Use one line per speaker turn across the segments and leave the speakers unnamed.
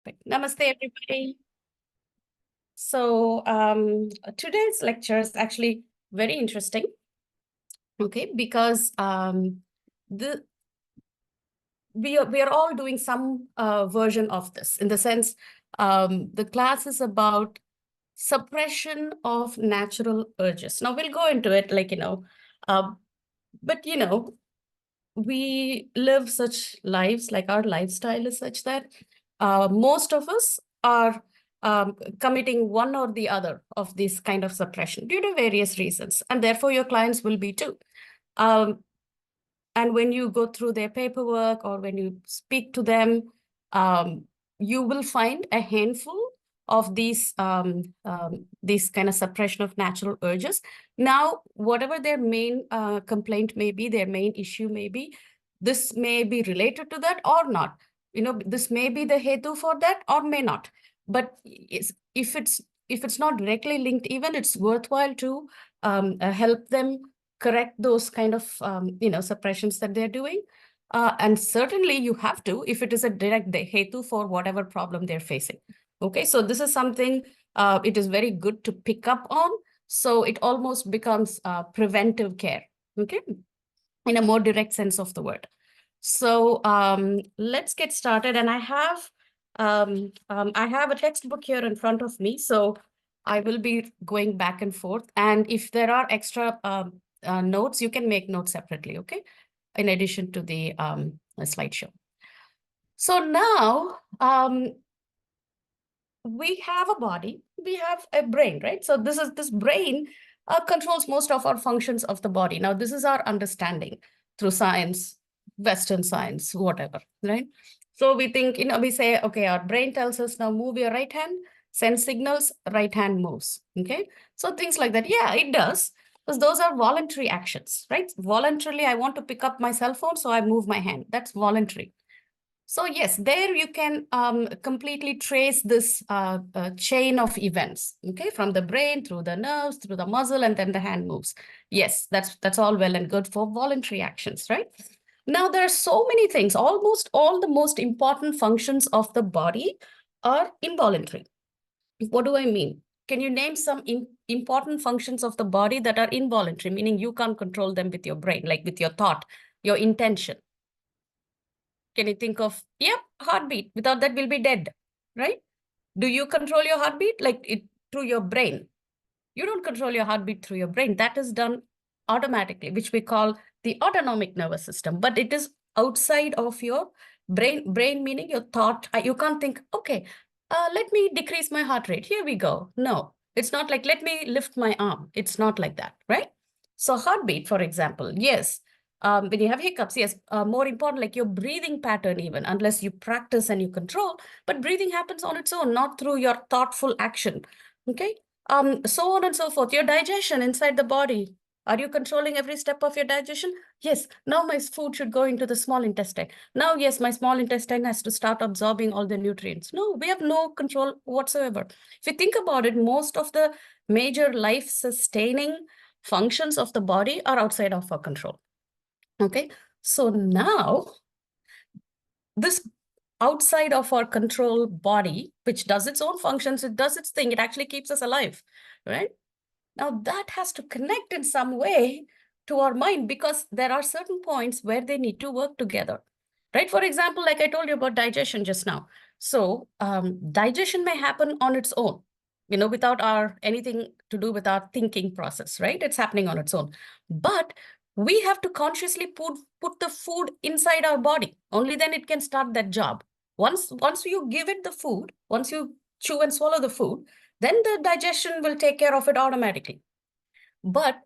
Namaste, everybody. So today's lecture is actually very interesting, okay, because the we are all doing some version of this, in the sense the class is about suppression of natural urges. Now we'll go into it, uh, but we live such lives, like our lifestyle is such that most of us are committing one or the other of this kind of suppression due to various reasons, and therefore your clients will be too. And when you go through their paperwork or when you speak to them, you will find a handful of these kind of suppression of natural urges. Now, whatever their main complaint may be, their main issue may be, this may be related to that or not. This may be the hetu for that or may not. But if it's not directly linked, even it's worthwhile to help them correct those kind of suppressions that they're doing. And certainly you have to, if it is a direct hetu for whatever problem they're facing. Okay, so this is something it is very good to pick up on. So it almost becomes preventive care, okay, in a more direct sense of the word. So let's get started. And I have a textbook here in front of me. So I will be going back and forth. And if there are extra notes, you can make notes separately, okay, in addition to the slideshow. So now we have a body, we have a brain, right? So this brain controls most of our functions of the body. Now, this is our understanding through science, Western science, whatever, right? So we think, we say, okay, our brain tells us now move your right hand, send signals, right hand moves, okay? So things like that. Yeah, it does, because those are voluntary actions, right? Voluntarily, I want to pick up my cell phone, so I move my hand. That's voluntary. So yes, there you can completely trace this chain of events, okay, from the brain through the nerves, through the muscle, and then the hand moves. Yes, that's all well and good for voluntary actions, right? Now, there are so many things. Almost all the most important functions of the body are involuntary. What do I mean? Can you name some important functions of the body that are involuntary, meaning you can't control them with your brain, like with your thought, your intention? Can you think of, yep, heartbeat. Without that, we'll be dead, right? Do you control your heartbeat like it through your brain? You don't control your heartbeat through your brain. That is done automatically, which we call the autonomic nervous system. But it is outside of your brain. Brain meaning your thought. You can't think, okay, let me decrease my heart rate. Here we go. No, it's not like, let me lift my arm. It's not like that, right? So heartbeat, for example, yes. When you have hiccups, yes, more important, like your breathing pattern even, unless you practice and you control, but breathing happens on its own, not through your thoughtful action, okay? So on and so forth. Your digestion inside the body. Are you controlling every step of your digestion? Yes. Now my food should go into the small intestine. Now, yes, my small intestine has to start absorbing all the nutrients. No, we have no control whatsoever. If you think about it, most of the major life-sustaining functions of the body are outside of our control. Okay. So now, this outside of our control body, which does its own functions, it does its thing, it actually keeps us alive, right? Now that has to connect in some way to our mind, because there are certain points where they need to work together, right? For example, like I told you about digestion just now. So digestion may happen on its own, without anything to do with our thinking process, right? It's happening on its own. But we have to consciously put the food inside our body. Only then it can start that job. Once you give it the food, once you chew and swallow the food, then the digestion will take care of it automatically. But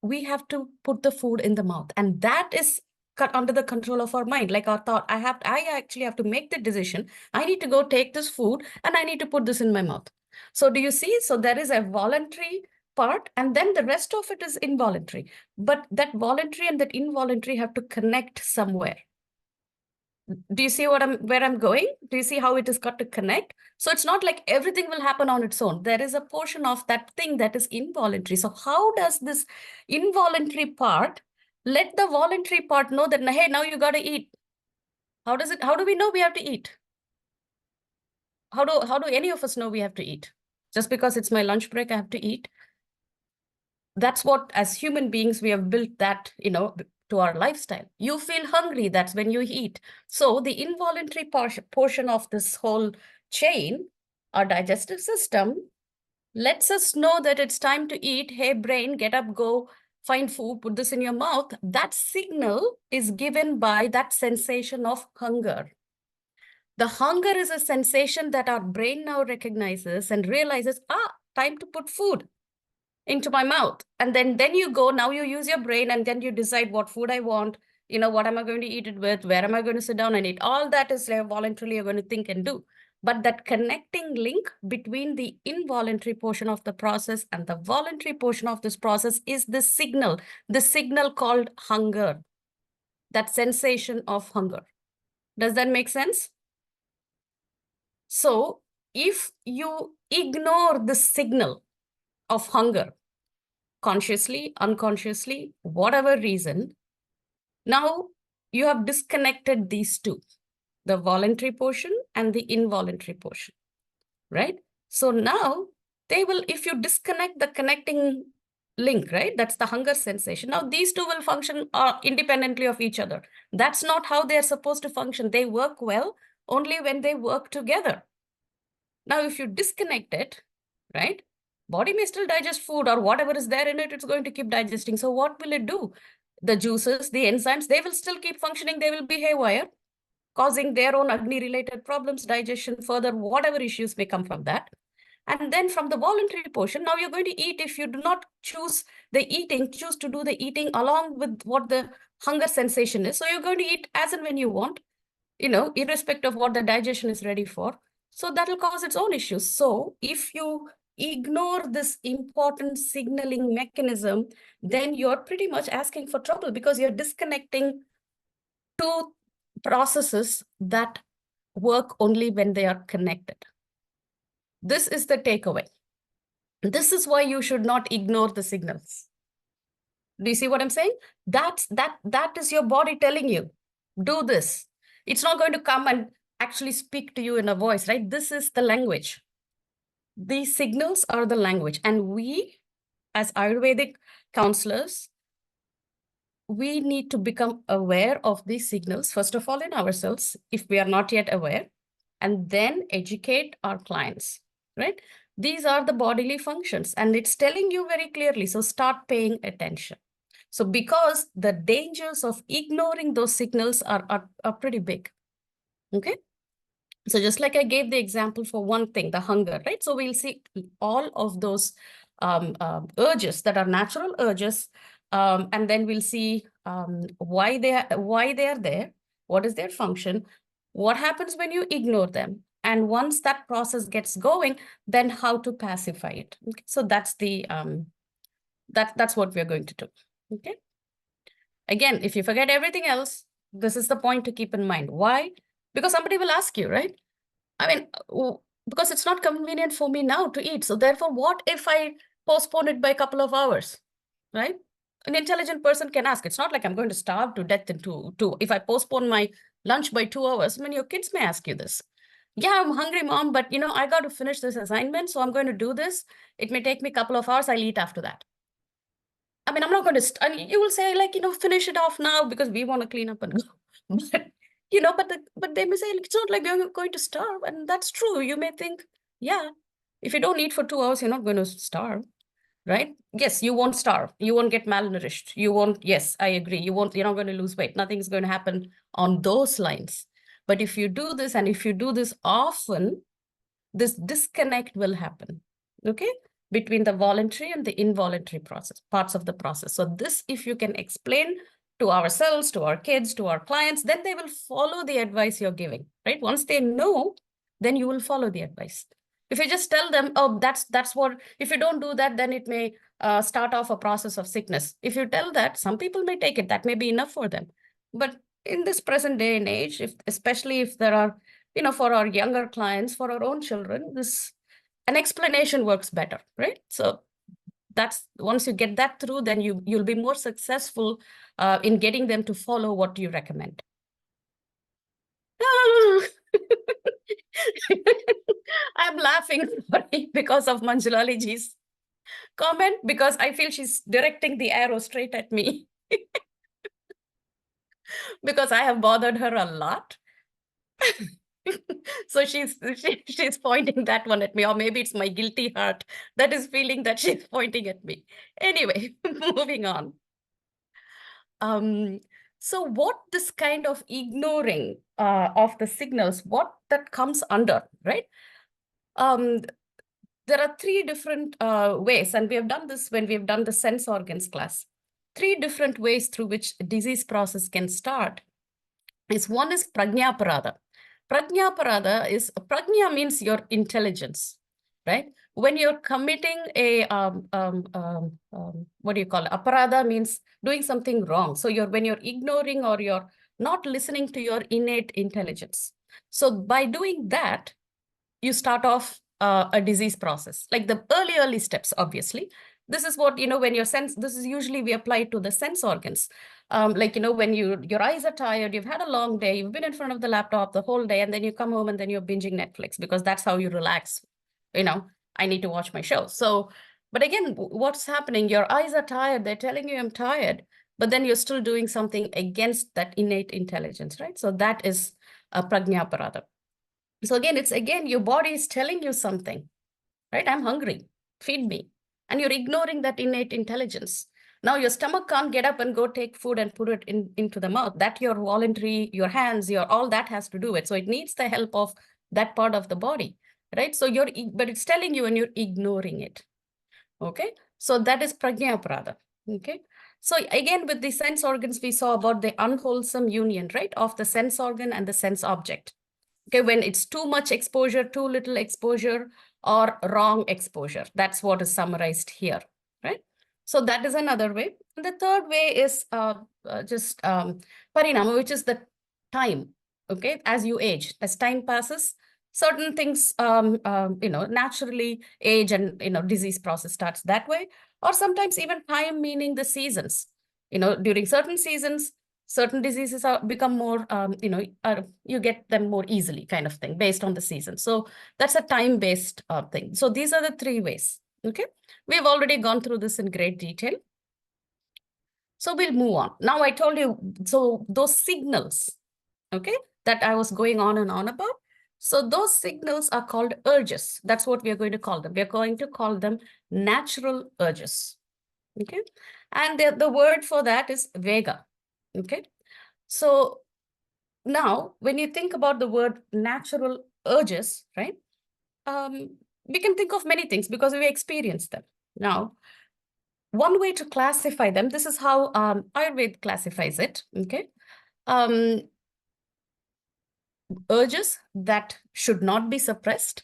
we have to put the food in the mouth, and that is cut under the control of our mind, like our thought. I actually have to make the decision. I need to go take this food and I need to put this in my mouth. So do you see? So there is a voluntary part, and then the rest of it is involuntary. But that voluntary and that involuntary have to connect somewhere. Do you see where I'm going? Do you see how it is got to connect? So it's not like everything will happen on its own. There is a portion of that thing that is involuntary. So how does this involuntary part let the voluntary part know that, hey, now you got to eat? How do we know we have to eat? how do any of us know we have to eat? Just because it's my lunch break, I have to eat? That's what, as human beings, we have built that, to our lifestyle. You feel hungry, that's when you eat. So the involuntary portion of this whole chain, our digestive system, lets us know that it's time to eat. Hey, brain, get up, go find food, put this in your mouth. That signal is given by that sensation of hunger. The hunger is a sensation that our brain now recognizes and realizes, time to put food into my mouth. And then you go, now you use your brain, and then you decide what food I want, what am I going to eat it with, where am I going to sit down and eat. All that is voluntarily you're going to think and do. But that connecting link between the involuntary portion of the process and the voluntary portion of this process is the signal called hunger, that sensation of hunger. Does that make sense? So if you ignore the signal of hunger, consciously, unconsciously, whatever reason, now you have disconnected these two, the voluntary portion and the involuntary portion, right? So now if you disconnect the connecting link, right? That's the hunger sensation. Now these two will function independently of each other. That's not how they're supposed to function. They work well only when they work together. Now, if you disconnect it, right? Body may still digest food, or whatever is there in it, it's going to keep digesting. So what will it do? The juices, the enzymes, they will still keep functioning. They will be haywire, causing their own Agni-related problems, digestion, further, whatever issues may come from that. And then from the voluntary portion, now you're going to eat. If you do not choose to do the eating along with what the hunger sensation is. So you're going to eat as and when you want, irrespective of what the digestion is ready for. So that will cause its own issues. So if you ignore this important signaling mechanism, then you're pretty much asking for trouble, because you're disconnecting two processes that work only when they are connected. This is the takeaway. This is why you should not ignore the signals. Do you see what I'm saying? That is your body telling you, do this. It's not going to come and actually speak to you in a voice, right? This is the language. These signals are the language. And we, as Ayurvedic counselors, we need to become aware of these signals, first of all, in ourselves, if we are not yet aware, and then educate our clients, right? These are the bodily functions, and it's telling you very clearly. So start paying attention. So because the dangers of ignoring those signals are pretty big, okay? So just like I gave the example for one thing, the hunger, right? So we'll see all of those urges that are natural urges, and then we'll see why they are there, what is their function, what happens when you ignore them, and once that process gets going, then how to pacify it. Okay? So that's the that's what we're going to do. Okay. Again, if you forget everything else, this is the point to keep in mind. Why? Because somebody will ask you, right? I mean, because it's not convenient for me now to eat. So therefore, what if I postpone it by a couple of hours, right? An intelligent person can ask. It's not like I'm going to starve to death in two. If I postpone my lunch by 2 hours, I mean, your kids may ask you this. Yeah, I'm hungry, mom, but I got to finish this assignment, so I'm going to do this. It may take me a couple of hours. I'll eat after that. I mean, I'm not going to, you will say like, finish it off now because we want to clean up and go. But they may say, it's not like you're going to starve. And that's true. You may think, yeah, if you don't eat for 2 hours, you're not going to starve, right? Yes, you won't starve. You won't get malnourished. You won't, yes, I agree. You're not going to lose weight. Nothing's going to happen on those lines. But if you do this, and if you do this often, this disconnect will happen, okay, between the voluntary and the involuntary parts of the process. So this, if you can explain to ourselves, to our kids, to our clients, then they will follow the advice you're giving, right? Once they know, then you will follow the advice. If you just tell them, oh, that's what, if you don't do that, then it may start off a process of sickness. If you tell that, some people may take it, that may be enough for them. But in this present day and age, especially if there are, for our younger clients, for our own children, an explanation works better, right? So that's, once you get that through, then you'll be more successful in getting them to follow what you recommend. I'm laughing because of Manjulaliji's comment, because I feel she's directing the arrow straight at me because I have bothered her a lot. So she's pointing that one at me, or maybe it's my guilty heart that is feeling that she's pointing at me. Anyway, moving on. So what this kind of ignoring of the signals, what that comes under, right? Um, there are three different ways, and we have done this when we have done the sense organs class. Three different ways through which disease process can start. One is prajnaparada. Prajna means your intelligence, right? When you're committing a, what do you call it? Aparada means doing something wrong. So when you're ignoring or you're not listening to your innate intelligence. So by doing that, you start off a disease process, like the early steps, obviously. This is what, when your sense, this is usually we apply to the sense organs. Like, when your eyes are tired, you've had a long day, you've been in front of the laptop the whole day, and then you come home and then you're binging Netflix because that's how you relax. I need to watch my show. So, but again, what's happening? Your eyes are tired. They're telling you I'm tired, but then you're still doing something against that innate intelligence, right? So that is a prajnaparada. So again, your body is telling you something, right? I'm hungry, feed me. And you're ignoring that innate intelligence. Now your stomach can't get up and go take food and put it into the mouth. That your voluntary, your hands, all that has to do it. So it needs the help of that part of the body, right? So but it's telling you and you're ignoring it. Okay. So that is prajnaparada. Okay. So again, with the sense organs, we saw about the unwholesome union, right? Of the sense organ and the sense object. Okay, when it's too much exposure, too little exposure, or wrong exposure. That's what is summarized here, right? So that is another way. And the third way is just parinama, which is the time, okay? As you age, as time passes, certain things, naturally age and, disease process starts that way. Or sometimes even time, meaning the seasons. During certain seasons, certain diseases become more, you get them more easily, kind of thing, based on the season. So that's a time-based thing. So these are the three ways, okay? We've already gone through this in great detail. So we'll move on. Now I told you, so those signals, okay, that I was going on and on about. So those signals are called urges. That's what we are going to call them. We are going to call them natural urges, okay? And the word for that is vega, okay? So now, when you think about the word natural urges, right, we can think of many things because we experience them. Now, one way to classify them, this is how Ayurveda classifies it, okay? Urges that should not be suppressed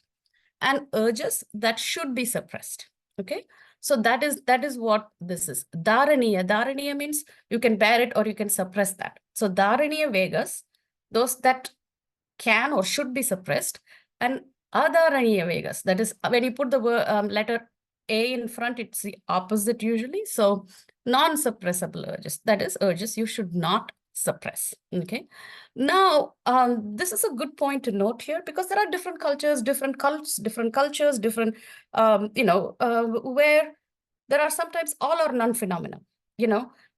and urges that should be suppressed, okay? So that is what this is. Dharaniya means you can bear it or you can suppress that. So Dharaniya Vegas, those that can or should be suppressed, and Adharaniya Vegas, that is when you put the letter A in front, it's the opposite usually. So non-suppressible urges, that is urges you should not suppress, okay? Now, this is a good point to note here because there are different cultures, different cultures, different, where there are sometimes all or none phenomena,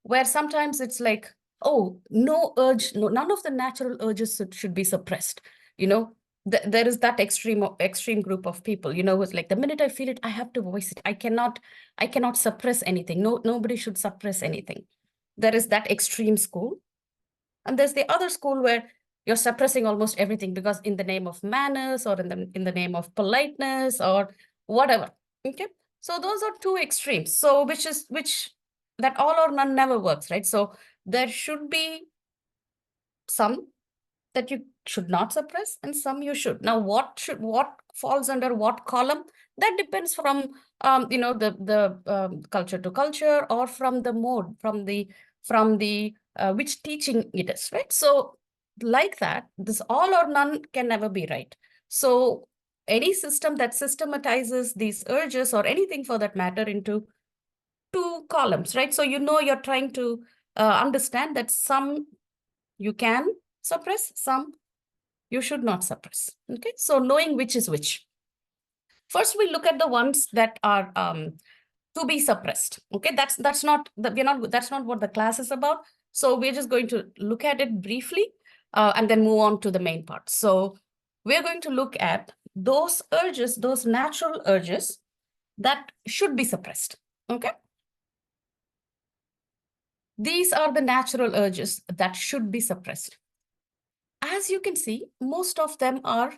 where sometimes it's like, oh, no urge, no, none of the natural urges should be suppressed. There is that extreme group of people, who's like, the minute I feel it, I have to voice it. I cannot suppress anything. No, nobody should suppress anything. There is that extreme school. And there's the other school where you're suppressing almost everything because in the name of manners or in the name of politeness or whatever. Okay. So those are two extremes. So which that all or none never works, right? So there should be some that you should not suppress and some you should. Now, what falls under what column? That depends from the culture to culture or from the mode, from the which teaching it is, right? So like that, this all or none can never be right. So any system that systematizes these urges or anything for that matter into two columns, right? So you're trying to understand that some you can suppress, some you should not suppress. Okay, so knowing which is which. First, we look at the ones that are to be suppressed. Okay, that's not that's not what the class is about. So we're just going to look at it briefly and then move on to the main part. So we're going to look at those urges, those natural urges that should be suppressed. Okay, these are the natural urges that should be suppressed. As you can see, most of them are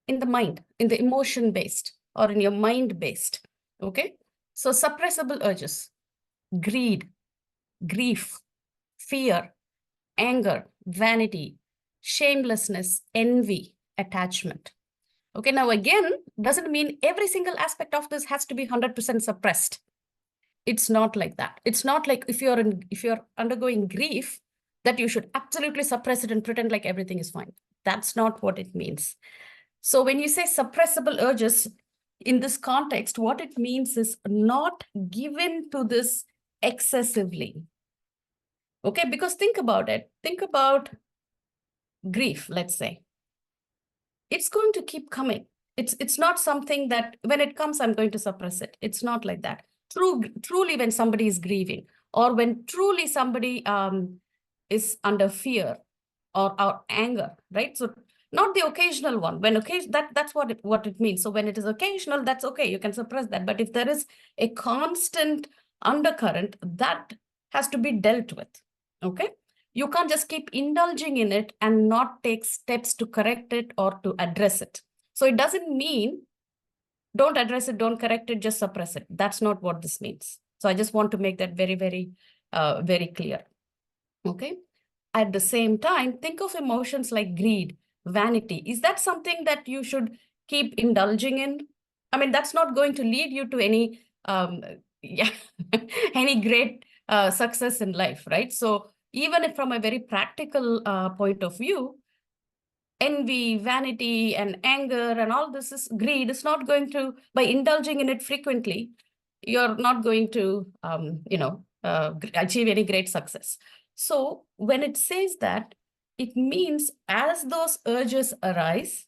in the mind, in the emotion based or in your mind based. Okay, so suppressible urges: greed, grief, fear, anger, vanity, shamelessness, envy, attachment. Okay, now again, doesn't mean every single aspect of this has to be 100% suppressed. It's not like that. It's not like if you're undergoing grief, that you should absolutely suppress it and pretend like everything is fine. That's not what it means. So when you say suppressible urges, in this context, what it means is not given to this excessively. Okay, because think about it. Think about grief, let's say. It's going to keep coming. It's not something that when it comes, I'm going to suppress it. It's not like that. Truly, when somebody is grieving, or when truly somebody is under fear or anger, right? So not the occasional one. When occasion that's what it means. So when it is occasional, that's okay. You can suppress that. But if there is a constant undercurrent, that has to be dealt with. Okay. You can't just keep indulging in it and not take steps to correct it or to address it. So it doesn't mean don't address it, don't correct it, just suppress it. That's not what this means. So I just want to make that very, very clear. Okay. At the same time, think of emotions like greed, vanity. Is that something that you should keep indulging in? I mean, that's not going to lead you to any yeah, any great success in life, right? So even if from a very practical point of view, envy, vanity, and anger, and all this is greed, is not going to, by indulging in it frequently, you're not going to, achieve any great success. So when it says that, it means as those urges arise,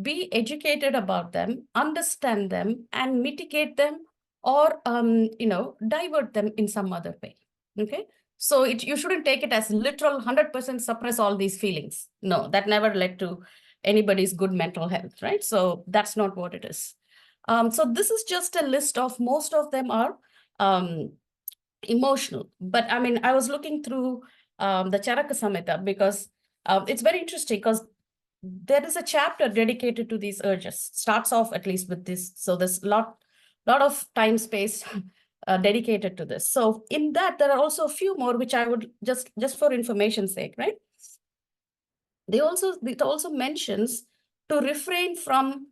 be educated about them, understand them, and mitigate them, or divert them in some other way. Okay, so you shouldn't take it as literal 100% suppress all these feelings. No, that never led to anybody's good mental health, right? So that's not what it is. So this is just a list of, most of them are emotional. But I mean, I was looking through the Charaka Samhita because it's very interesting, because there is a chapter dedicated to these urges. Starts off at least with this. So there's lot of time space dedicated to this. So in that, there are also a few more which I would just for information's sake, right? It also mentions to refrain from,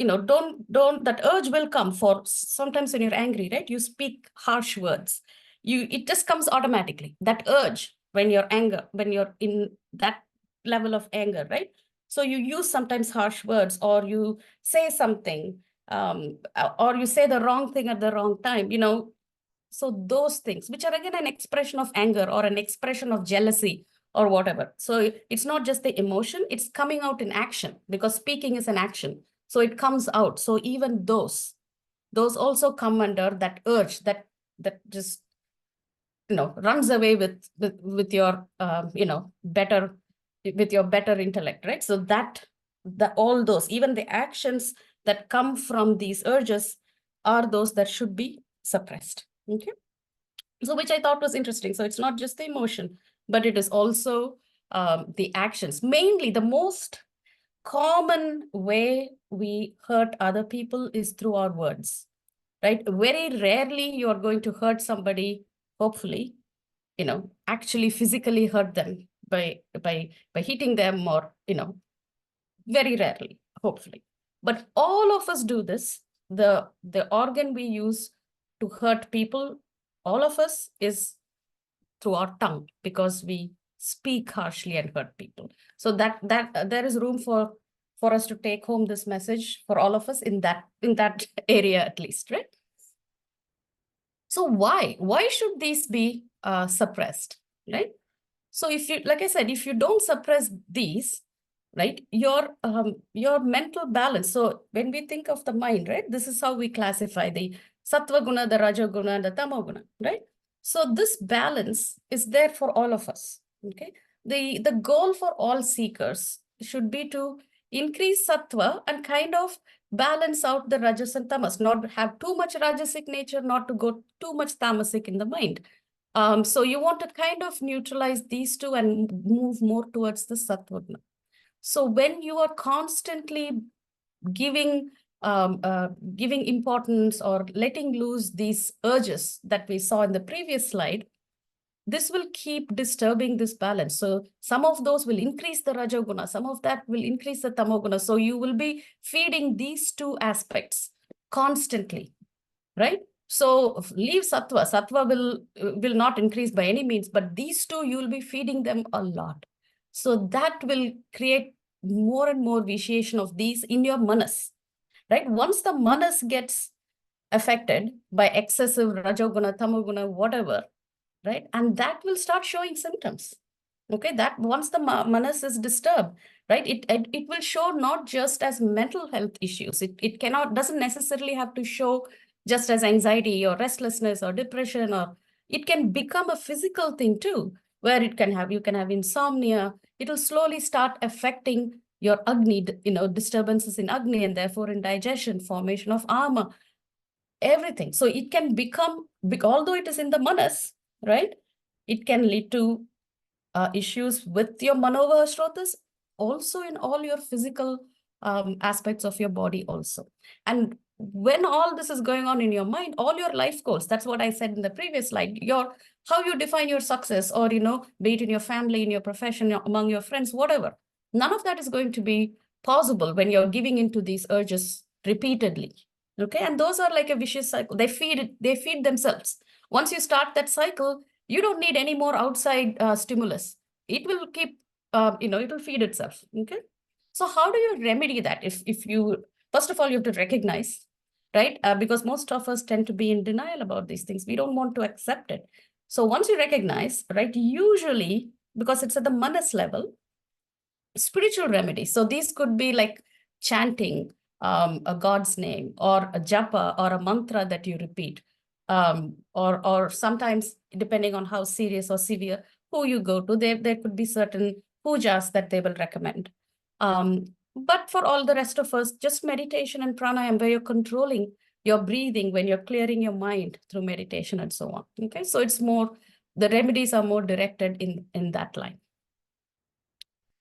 don't that urge will come for sometimes when you're angry, right? You speak harsh words. It just comes automatically. That urge when you're in that level of anger, right? So you use sometimes harsh words, or you say something, or you say the wrong thing at the wrong time, so those things, which are again an expression of anger or an expression of jealousy or whatever. So it's not just the emotion, it's coming out in action, because speaking is an action. So it comes out. So even those also come under that urge that just runs away with your better, with your better intellect, right? So that all those, even the actions that come from these urges, are those that should be suppressed. Okay, so which I thought was interesting. So it's not just the emotion, but it is also the actions. Mainly, the most common way we hurt other people is through our words, right? Very rarely you are going to hurt somebody, hopefully, actually physically hurt them by hitting them, or very rarely, hopefully. But all of us do this. The organ we use to hurt people, all of us, is through our tongue, because we speak harshly and hurt people. So that there is room for us to take home this message for all of us in that area at least, right? So why should these be suppressed, right? So if you, like I said, if you don't suppress these, right? Your mental balance. So when we think of the mind, right, this is how we classify the sattva guna, the raja guna, and the tamo guna, right? So this balance is there for all of us. Okay. The goal for all seekers should be to increase sattva and kind of balance out the rajas and tamas, not have too much rajasic nature, not to go too much tamasic in the mind. So you want to kind of neutralize these two and move more towards the sattva guna. So when you are constantly giving giving importance or letting loose these urges that we saw in the previous slide, this will keep disturbing this balance. So some of those will increase the rajoguna, some of that will increase the tamoguna. So you will be feeding these two aspects constantly, right? So leave sattva. Sattva will not increase by any means, but these two, you will be feeding them a lot. So that will create more and more vitiation of these in your manas, right? Once the manas gets affected by excessive rajoguna, tamoguna, whatever, right? And that will start showing symptoms. Okay, that once the manas is disturbed, right, it will show not just as mental health issues. It doesn't necessarily have to show just as anxiety or restlessness or depression, or it can become a physical thing too, where you can have insomnia. It will slowly start affecting your agni, disturbances in agni, and therefore in digestion, formation of ama, everything. So it can become, although it is in the manas, right, it can lead to issues with your manovahashrotas, also in all your physical aspects of your body also. And when all this is going on in your mind, all your life goals, that's what I said in the previous slide, how you define your success, or, be it in your family, in your profession, among your friends, whatever, none of that is going to be possible when you're giving into these urges repeatedly. Okay, and those are like a vicious cycle. They feed themselves. Once you start that cycle, you don't need any more outside stimulus. It will keep, it will feed itself. Okay. So how do you remedy that? If you, first of all, you have to recognize, right? Because most of us tend to be in denial about these things. We don't want to accept it. So once you recognize, right, usually, because it's at the manas level, spiritual remedies. So these could be like chanting a god's name, or a japa, or a mantra that you repeat, or sometimes, depending on how serious or severe who you go to, there could be certain pujas that they will recommend. But for all the rest of us, just meditation and pranayam, where you're controlling your breathing, when you're clearing your mind through meditation and so on. Okay, so it's more, the remedies are more directed in that line.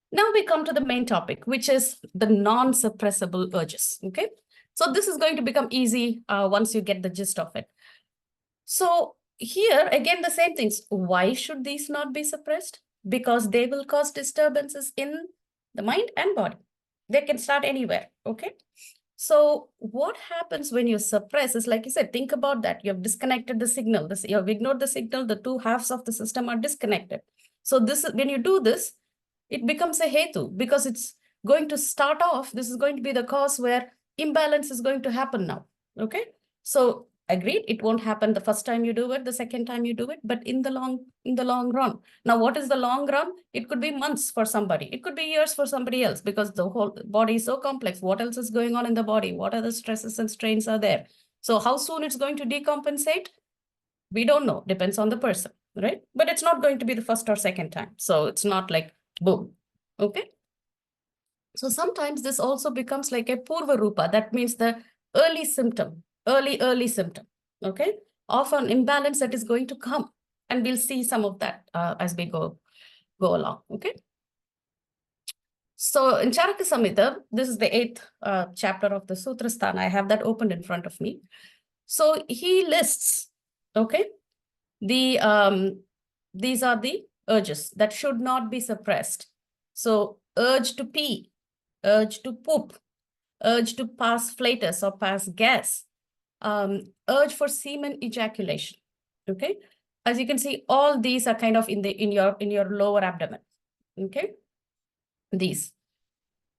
Now we come to the main topic, which is the non-suppressible urges. Okay, so this is going to become easy once you get the gist of it. So here again, the same things. Why should these not be suppressed? Because they will cause disturbances in the mind and body. They can start anywhere. Okay. So what happens when you suppress is, like you said, think about that. You have disconnected the signal. You have ignored the signal. The two halves of the system are disconnected. So this is, when you do this, it becomes a hetu, because it's going to start off. This is going to be the cause where imbalance is going to happen now. Okay. So agreed, it won't happen the first time you do it, the second time you do it, but in the long run. Now, what is the long run? It could be months for somebody. It could be years for somebody else, because the whole body is so complex. What else is going on in the body? What other stresses and strains are there? So how soon it's going to decompensate? We don't know. Depends on the person, right? But it's not going to be the first or second time. So it's not like boom. Okay. So sometimes this also becomes like a purva rupa. That means the early symptom, early symptom, okay, of an imbalance that is going to come. And we'll see some of that as we go along, okay? So in Charaka Samhita, this is the 8th chapter of the Sutrasthana. I have that opened in front of me. So he lists, okay, these are the urges that should not be suppressed. So urge to pee, urge to poop, urge to pass flatus or pass gas, urge for semen ejaculation. Okay, as you can see, all these are kind of in your lower abdomen. Okay, these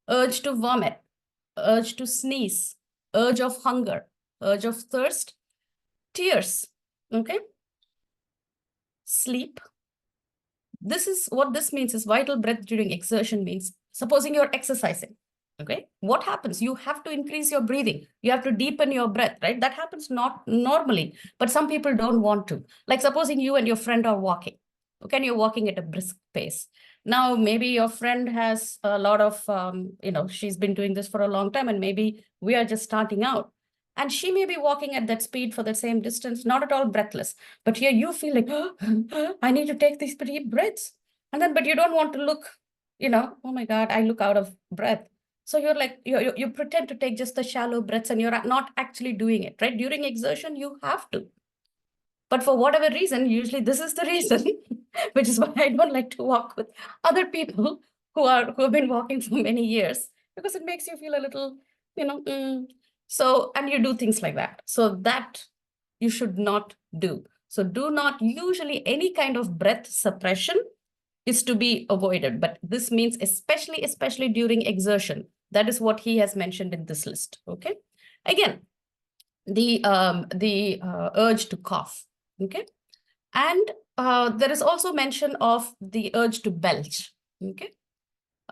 urge to vomit, urge to sneeze, urge of hunger, urge of thirst, tears. Okay, sleep. This is what this means is vital breath during exertion means Supposing you're exercising, okay, what happens? You have to increase your breathing. You have to deepen your breath, right? That happens not normally, but some people don't want to. Like supposing you and your friend are walking, okay, and you're walking at a brisk pace. Now, maybe your friend has a lot of, she's been doing this for a long time, and maybe we are just starting out. And she may be walking at that speed for the same distance, not at all breathless. But here you feel like, oh, I need to take these deep breaths. And then, but you don't want to look, oh my God, I look out of breath. So you're like, you pretend to take just the shallow breaths and you're not actually doing it, right? During exertion, you have to. But for whatever reason, usually this is the reason, which is why I don't like to walk with other people who have been walking for many years, because it makes you feel a little, so, and you do things like that. So that you should not do. So do not, usually any kind of breath suppression is to be avoided. But this means especially during exertion. That is what he has mentioned in this list. Okay. Again, the urge to cough. Okay. And there is also mention of the urge to belch. Okay.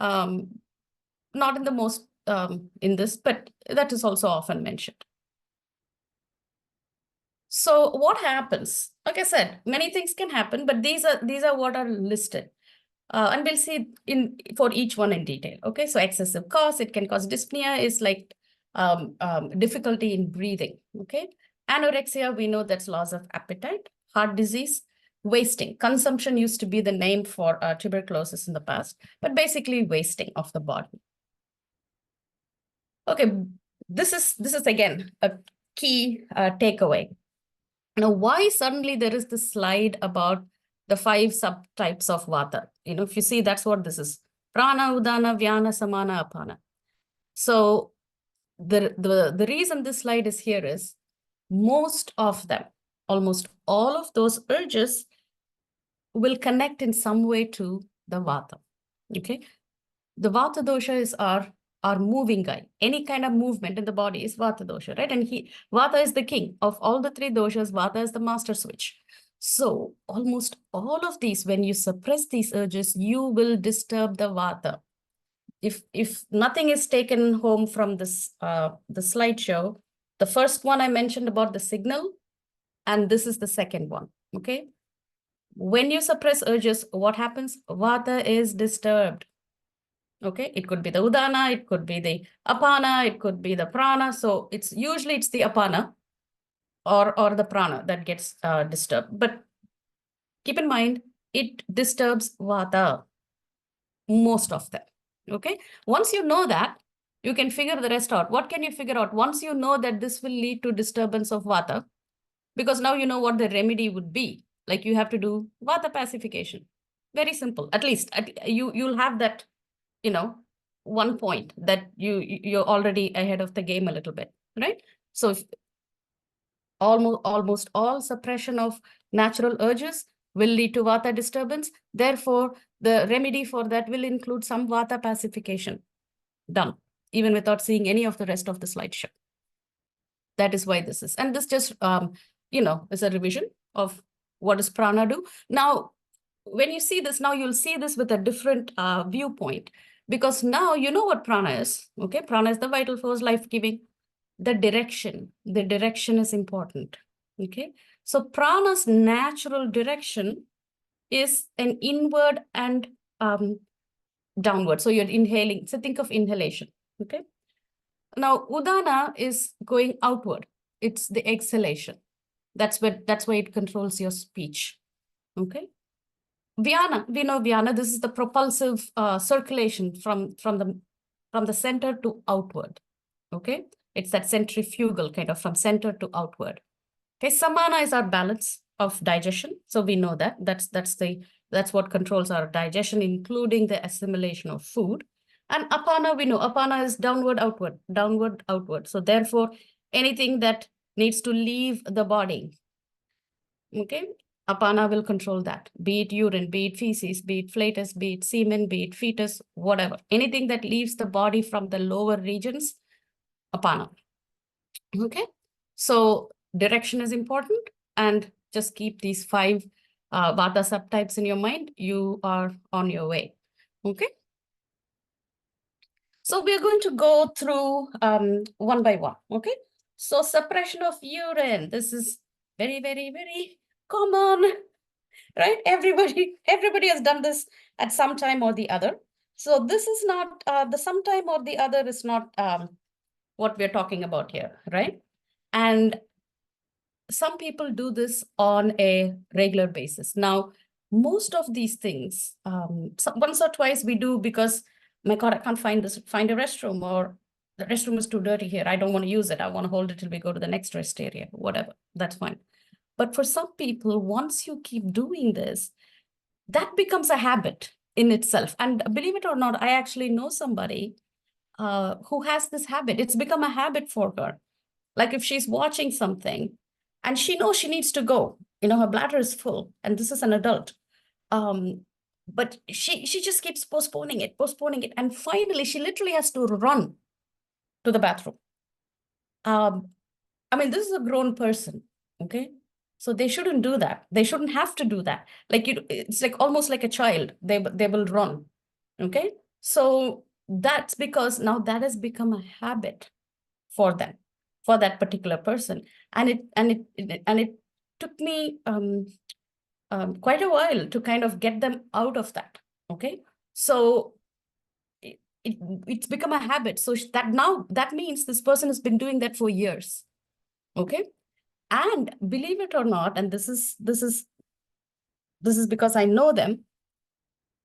Not in the most in this, but that is also often mentioned. So what happens? Like I said, many things can happen, but these are what are listed. And we'll see for each one in detail. Okay, so excessive cough, it can cause dyspnea, is like difficulty in breathing. Okay, anorexia, we know that's loss of appetite. Heart disease, wasting. Consumption used to be the name for tuberculosis in the past, but basically wasting of the body. Okay, this is again a key takeaway. Now, why suddenly there is this slide about the 5 subtypes of vata? If you see, that's what this is. Prana, Udana, Vyana, Samana, Apana. So the reason this slide is here is most of them, almost all of those urges will connect in some way to the vata. Okay. The vata dosha is our moving guy. Any kind of movement in the body is vata dosha, right? And vata is the king of all the 3 doshas. Vata is the master switch. So almost all of these, when you suppress these urges, you will disturb the vata. If nothing is taken home from this the slideshow, the first one I mentioned about the signal, and this is the second one. Okay. When you suppress urges, what happens? Vata is disturbed. Okay, it could be the Udana, it could be the Apana, it could be the Prana. So it's usually the Apana or the Prana that gets disturbed. But keep in mind, it disturbs Vata, most of them. Okay, once you know that, you can figure the rest out. What can you figure out? Once you know that this will lead to disturbance of Vata, because now you know what the remedy would be. Like you have to do Vata pacification. Very simple. At least you'll have that, one point that you're already ahead of the game a little bit, right? So if almost all suppression of natural urges will lead to vata disturbance. Therefore, the remedy for that will include some vata pacification. Done, even without seeing any of the rest of the slideshow. That is why this is, and this just is a revision of what does prana do. Now, when you see this, now you'll see this with a different viewpoint, because now you know what prana is. Okay, prana is the vital force, life-giving. The direction is important. Okay, so prana's natural direction is an inward and downward. So you're inhaling. So think of inhalation. Okay. Now udana is going outward. It's the exhalation. That's why it controls your speech. Okay. Vyana, we know Vyana, this is the propulsive circulation from the center to outward. Okay, it's that centrifugal kind of from center to outward. Okay, Samana is our balance of digestion. So we know that that's what controls our digestion, including the assimilation of food. And Apana, we know Apana is downward, outward. So therefore, anything that needs to leave the body, okay, Apana will control that, be it urine, be it feces, be it flatus, be it semen, be it fetus, whatever. Anything that leaves the body from the lower regions, Apana. Okay, so direction is important, and just keep these 5 vata subtypes in your mind. You are on your way. Okay. So we're going to go through one by one, okay? So suppression of urine, this is very, very, very common, right? Everybody has done this at some time or the other. So this is not, the sometime or the other is not what we're talking about here, right? And some people do this on a regular basis. Now, most of these things, once or twice we do because, my God, I can't find a restroom, or the restroom is too dirty here. I don't want to use it. I want to hold it till we go to the next rest area, whatever. That's fine. But for some people, once you keep doing this, that becomes a habit in itself. And believe it or not, I actually know somebody who has this habit. It's become a habit for her. Like if she's watching something and she knows she needs to go, her bladder is full, and this is an adult. But she just keeps postponing it, and finally she literally has to run to the bathroom. I mean, this is a grown person, okay? So they shouldn't do that. They shouldn't have to do that. Like it's like almost like a child. They will run, okay? So that's because now that has become a habit for them, for that particular person, and it took me quite a while to kind of get them out of that. Okay, so it's become a habit. So that means this person has been doing that for years. Okay, and believe it or not, and this is because I know them.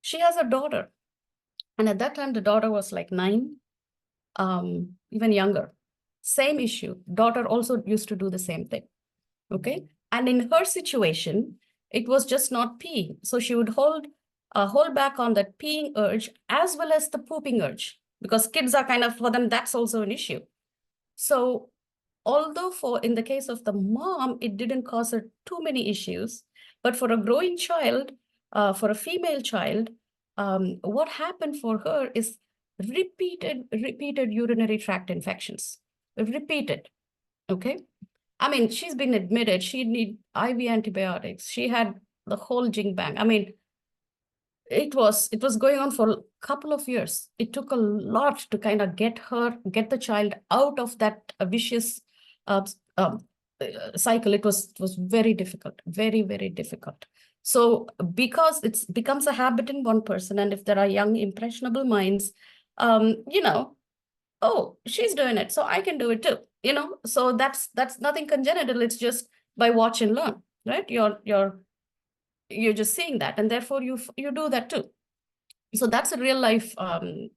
She has a daughter, and at that time the daughter was like 9, even younger. Same issue. Daughter also used to do the same thing. Okay. And in her situation, it was just not pee. So she would hold back on that peeing urge as well as the pooping urge, because kids are kind of, for them, that's also an issue. So although in the case of the mom, it didn't cause her too many issues, but for a growing child, for a female child, what happened for her is repeated urinary tract infections. Repeated. Okay. I mean, she's been admitted, she need IV antibiotics. She had the whole jing bang. I mean, it was going on for a couple of years. It took a lot to kind of get the child out of that vicious uh, cycle. It was very difficult, very, very difficult. So because it becomes a habit in one person, and if there are young impressionable minds, oh, she's doing it, so I can do it too. So that's nothing congenital. It's just by watch and learn, right? You're just seeing that, and therefore you do that too. So that's a real life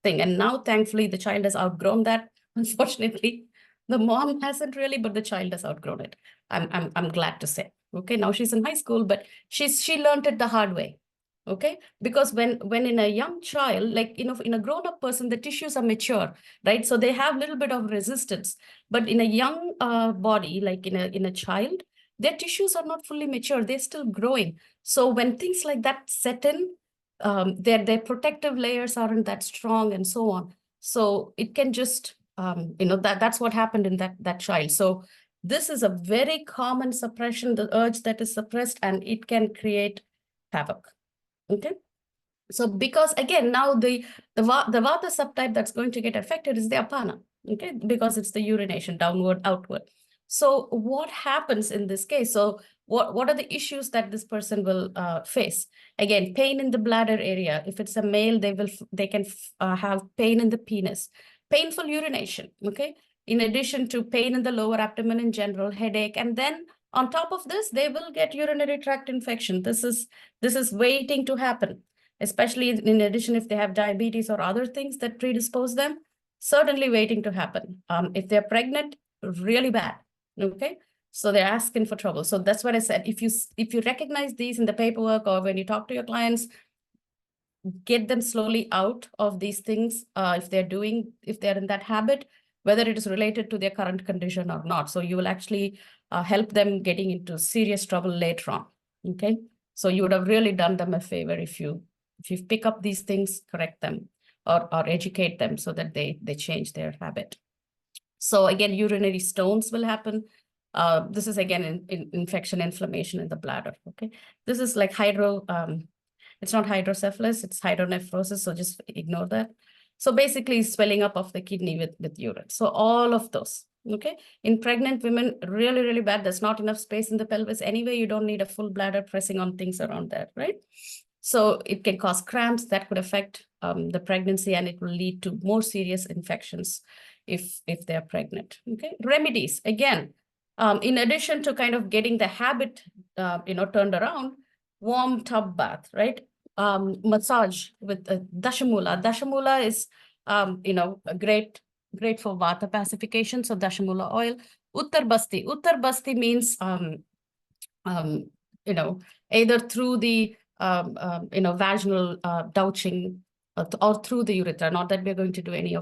thing. And now, thankfully, the child has outgrown that. Unfortunately, the mom hasn't really, but the child has outgrown it. I'm glad to say. Okay, now she's in high school, but she learned it the hard way. Okay, because when in a young child, like in a grown-up person, the tissues are mature, right? So they have a little bit of resistance. But in a young body, like in a child, their tissues are not fully mature. They're still growing. So when things like that set in, their protective layers aren't that strong, and so on. So it can just that's what happened in that child. So this is a very common suppression, the urge that is suppressed, and it can create havoc. Okay. So because again, now the vata subtype that's going to get affected is the apana. Okay, because it's the urination, downward, outward. So what happens in this case? So what are the issues that this person will face? Again, pain in the bladder area. If it's a male, they can have pain in the penis, painful urination. Okay, in addition to pain in the lower abdomen in general, headache, and then on top of this, they will get urinary tract infection. This is waiting to happen, especially in addition if they have diabetes or other things that predispose them. Certainly waiting to happen. If they're pregnant, really bad. Okay, so they're asking for trouble. So that's what I said. If you recognize these in the paperwork or when you talk to your clients, get them slowly out of these things. If they're in that habit, whether it is related to their current condition or not. So you will actually help them getting into serious trouble later on. Okay, so you would have really done them a favor if you pick up these things, correct them, or educate them so that they change their habit. So again, urinary stones will happen. This is again infection, inflammation in the bladder. Okay, this is like it's not hydrocephalus, it's hydronephrosis, so just ignore that. So basically swelling up of the kidney with urine. So all of those, okay? In pregnant women, really, really bad. There's not enough space in the pelvis. Anyway, you don't need a full bladder pressing on things around there, right? So it can cause cramps that could affect the pregnancy, and it will lead to more serious infections if they're pregnant, okay? Remedies, again, in addition to kind of getting the habit, turned around, warm tub bath, right? Massage with Dashamula. Dashamula is, great for vata pacification. So Dashamula oil. Uttar Basti. Uttar Basti means, um, either through the, vaginal douching or through the urethra. Not that we're going to do any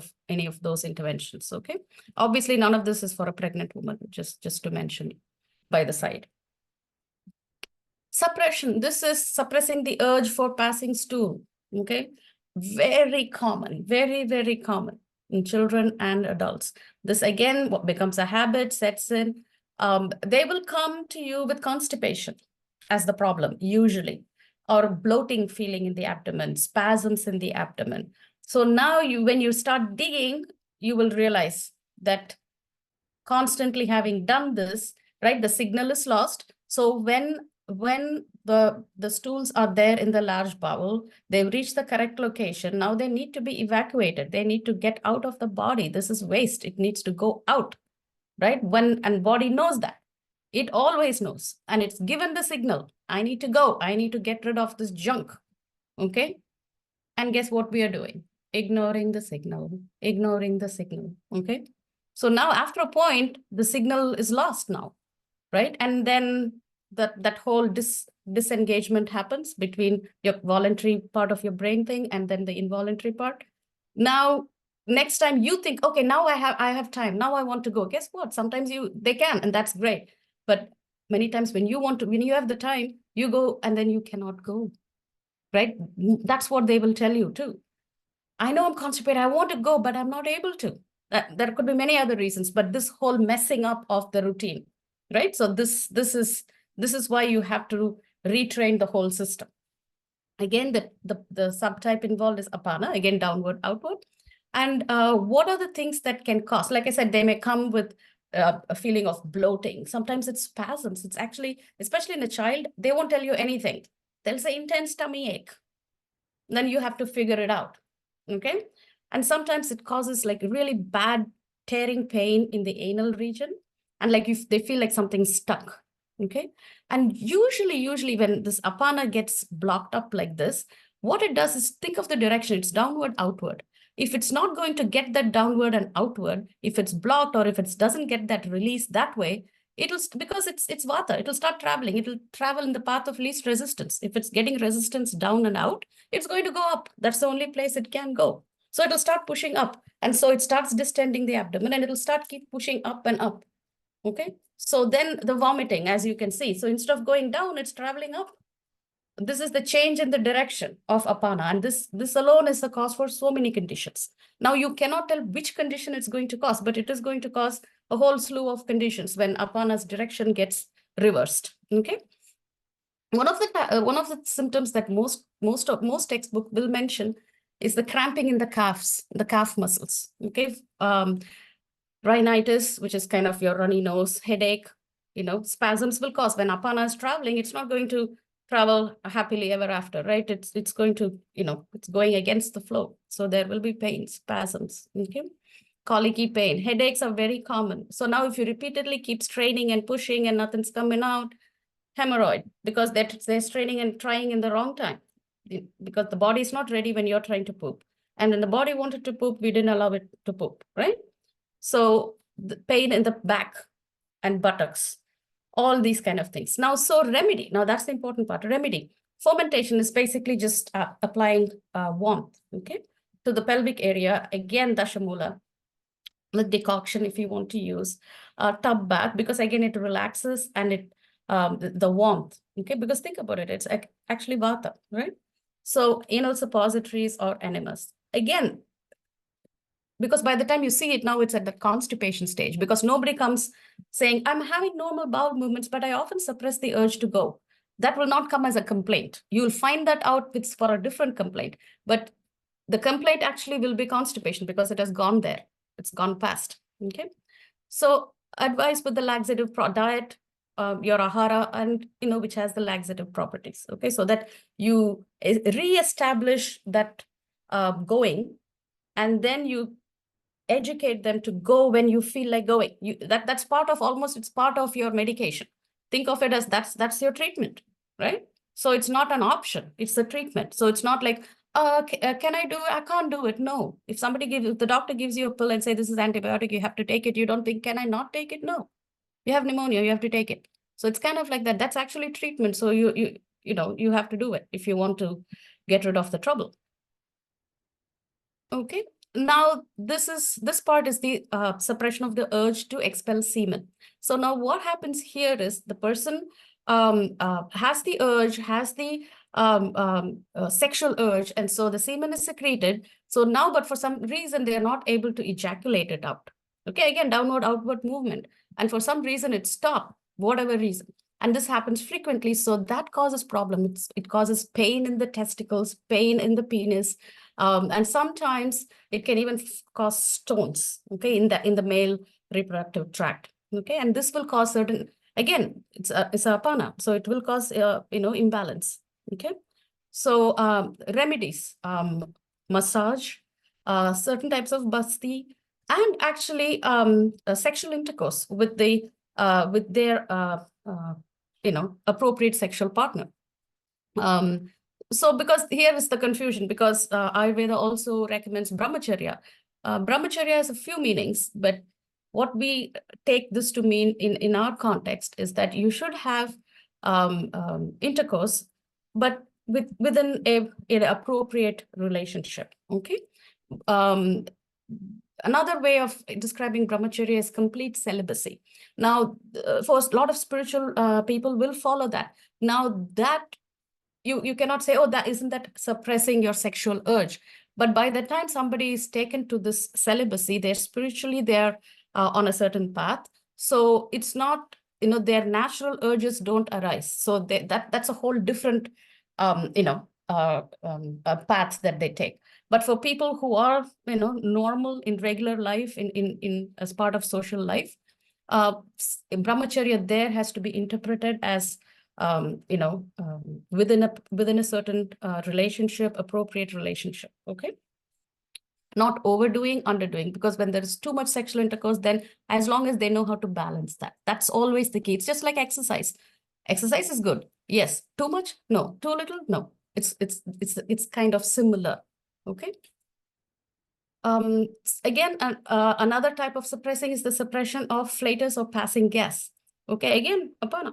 of those interventions. Okay. Obviously, none of this is for a pregnant woman. Just to mention by the side. Suppression. This is suppressing the urge for passing stool. Okay. Very common, very, very common in children and adults. This again, what becomes a habit, sets in. They will come to you with constipation as the problem, usually, or bloating feeling in the abdomen, spasms in the abdomen. So now when you start digging, you will realize that constantly having done this, right, the signal is lost. So when the stools are there in the large bowel, they've reached the correct location. Now they need to be evacuated. They need to get out of the body. This is waste. It needs to go out, right? And body knows that. It always knows. And it's given the signal. I need to go. I need to get rid of this junk. Okay. And guess what we are doing? Ignoring the signal, ignoring the signal. Okay. So now after a point, the signal is lost now, right? And then that whole disengagement happens between your voluntary part of your brain thing and then the involuntary part. Now, next time you think, okay, now I have time. Now I want to go. Guess what? Sometimes they can, and that's great. But many times when you have the time, you go and then you cannot go, right? That's what they will tell you too. I know I'm constipated. I want to go, but I'm not able to. There could be many other reasons, but this whole messing up of the routine, right? So this is why you have to retrain the whole system. Again, the subtype involved is apana, again, downward, outward. And what are the things that can cause? Like I said, they may come with a feeling of bloating. Sometimes it's spasms. It's actually, especially in a child, they won't tell you anything. They'll say intense tummy ache. Then you have to figure it out, okay? And sometimes it causes like really bad tearing pain in the anal region. And like if they feel like something's stuck, okay? And usually when this apana gets blocked up like this, what it does is think of the direction. It's downward, outward. If it's not going to get that downward and outward, if it's blocked or if it doesn't get that release that way, because it's vata, it'll start traveling. It'll travel in the path of least resistance. If it's getting resistance down and out, it's going to go up. That's the only place it can go. So it'll start pushing up. And so it starts distending the abdomen and it'll start keep pushing up and up. Okay. So then the vomiting, as you can see, so instead of going down, it's traveling up. This is the change in the direction of apana. And this alone is the cause for so many conditions. Now you cannot tell which condition it's going to cause, but it is going to cause a whole slew of conditions when apana's direction gets reversed. Okay. One of the symptoms that most textbook will mention is the cramping in the calf muscles. Okay. Rhinitis, which is kind of your runny nose, headache, spasms will cause. When apana is traveling, it's not going to travel happily ever after, right? It's going to, it's going against the flow. So there will be pain, spasms, okay? Colicky pain, headaches are very common. So now if you repeatedly keep straining and pushing and nothing's coming out, hemorrhoid, because they're straining and trying in the wrong time, because the body is not ready when you're trying to poop. And when the body wanted to poop, we didn't allow it to poop, right? So the pain in the back and buttocks, all these kind of things. Now, so remedy, now that's the important part, remedy. Fomentation is basically just applying warmth, okay, to the pelvic area. Again, Dashamula, with decoction if you want to use. Tub bath, because again, it relaxes and it the warmth, okay, because think about it, it's actually vata, right? So anal suppositories or enemas. Again, because by the time you see it now, it's at the constipation stage, because nobody comes saying, I'm having normal bowel movements, but I often suppress the urge to go. That will not come as a complaint. You'll find that out for a different complaint. But the complaint actually will be constipation because it has gone there. It's gone past. Okay. So advice with the laxative diet, your ahara, and which has the laxative properties. Okay, so that you re-establish that going, and then you educate them to go when you feel like going. That's part of it's part of your medication. Think of it as that's your treatment, right? So it's not an option, it's a treatment. So it's not like, can I do it? I can't do it. No. If the doctor gives you a pill and say this is antibiotic, you have to take it, you don't think, can I not take it? No. You have pneumonia, you have to take it. So it's kind of like that. That's actually treatment. So you have to do it if you want to get rid of the trouble. Okay. Now, this part is the suppression of the urge to expel semen. So now what happens here is the person has the urge, has the sexual urge, and so the semen is secreted. So now, but for some reason, they are not able to ejaculate it out. Okay, again, downward, outward movement. And for some reason, it stopped, whatever reason. And this happens frequently. So that causes problem. It causes pain in the testicles, pain in the penis, and sometimes it can even cause stones, okay, in the male reproductive tract, okay, and this will cause certain, again, it's a apana, so it will cause imbalance, okay. So remedies, massage, certain types of basti, and actually sexual intercourse with their appropriate sexual partner. So because here is the confusion, because Ayurveda also recommends brahmacharya. Brahmacharya has a few meanings, but what we take this to mean in our context is that you should have intercourse, but within an appropriate relationship, okay? Another way of describing brahmacharya is complete celibacy. Now, for a lot of spiritual people will follow that. Now, that you cannot say, oh, isn't that suppressing your sexual urge? But by the time somebody is taken to this celibacy, they're on a certain path. So it's not, their natural urges don't arise. So that's a whole different, path that they take. But for people who are, normal in regular life, in as part of social life, brahmacharya there has to be interpreted as within a certain relationship, appropriate relationship, okay? Not overdoing, underdoing, because when there is too much sexual intercourse, then as long as they know how to balance that, that's always the key. It's just like exercise. Exercise is good, yes. Too much? No. Too little? No. It's kind of similar, okay? Again, another type of suppressing is the suppression of flatus or passing gas. Okay, again, apana.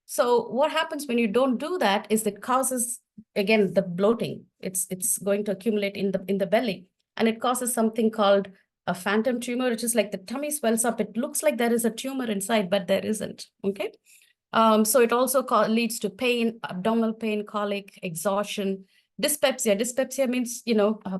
So what happens when you don't do that is it causes, again, the bloating. It's going to accumulate in the belly, and it causes something called a phantom tumor, which is like the tummy swells up. It looks like there is a tumor inside, but there isn't, okay? So it also leads to pain, abdominal pain, colic, exhaustion, dyspepsia. Dyspepsia means,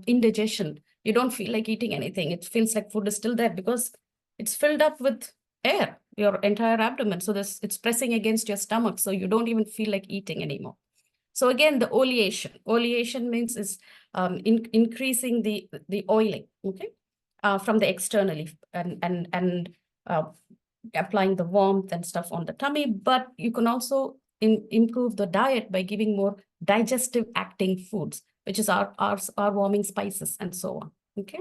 indigestion. You don't feel like eating anything. It feels like food is still there because it's filled up with air, your entire abdomen. So it's pressing against your stomach. So you don't even feel like eating anymore. So again, the oleation. Oleation means is increasing the oiling, okay, from the externally, and applying the warmth and stuff on the tummy. But you can also improve the diet by giving more digestive acting foods, which is our warming spices and so on, okay?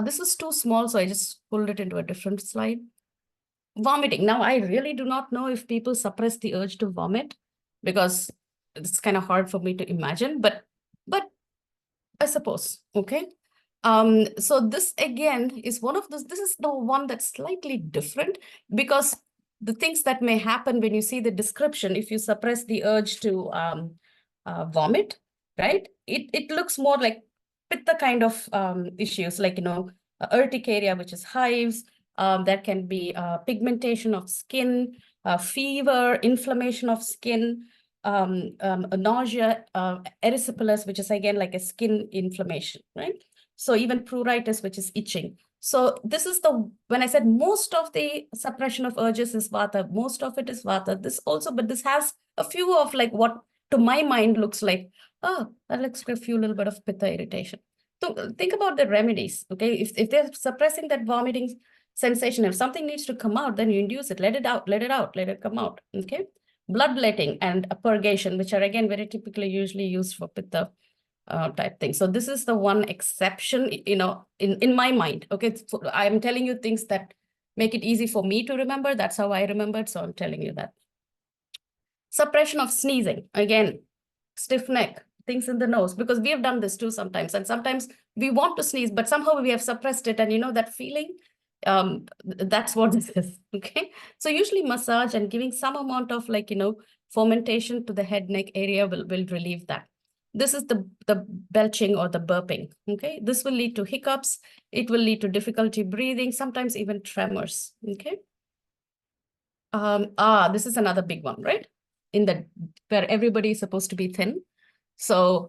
This is too small, so I just pulled it into a different slide. Vomiting. Now, I really do not know if people suppress the urge to vomit, because it's kind of hard for me to imagine, but I suppose, okay? So this again is one of those, this is the one that's slightly different, because the things that may happen when you see the description, if you suppress the urge to vomit, right? It looks more like pitta kind of issues, like, urticaria, which is hives. There can be pigmentation of skin, fever, inflammation of skin, nausea, erysipelas, which is again like a skin inflammation, right? So even pruritus, which is itching. So this is when I said most of the suppression of urges is vata, most of it is vata. This also, but this has a few of like what to my mind looks like oh, that give you a little bit of pitta irritation. So think about the remedies, okay? If they're suppressing that vomiting sensation, if something needs to come out, then you induce it, let it out, let it out, let it come out, okay? Bloodletting and purgation, which are again very typically usually used for pitta type thing. So this is the one exception, in my mind, okay? So I'm telling you things that make it easy for me to remember. That's how I remembered, so I'm telling you that. Suppression of sneezing, again, stiff neck, things in the nose, because we have done this too sometimes. And sometimes we want to sneeze, but somehow we have suppressed it. And that feeling, that's what this is, okay? So usually massage and giving some amount of fomentation to the head neck area will relieve that. This is the belching or the burping, okay? This will lead to hiccups. It will lead to difficulty breathing, sometimes even tremors, okay? This is another big one, right? Where everybody is supposed to be thin. So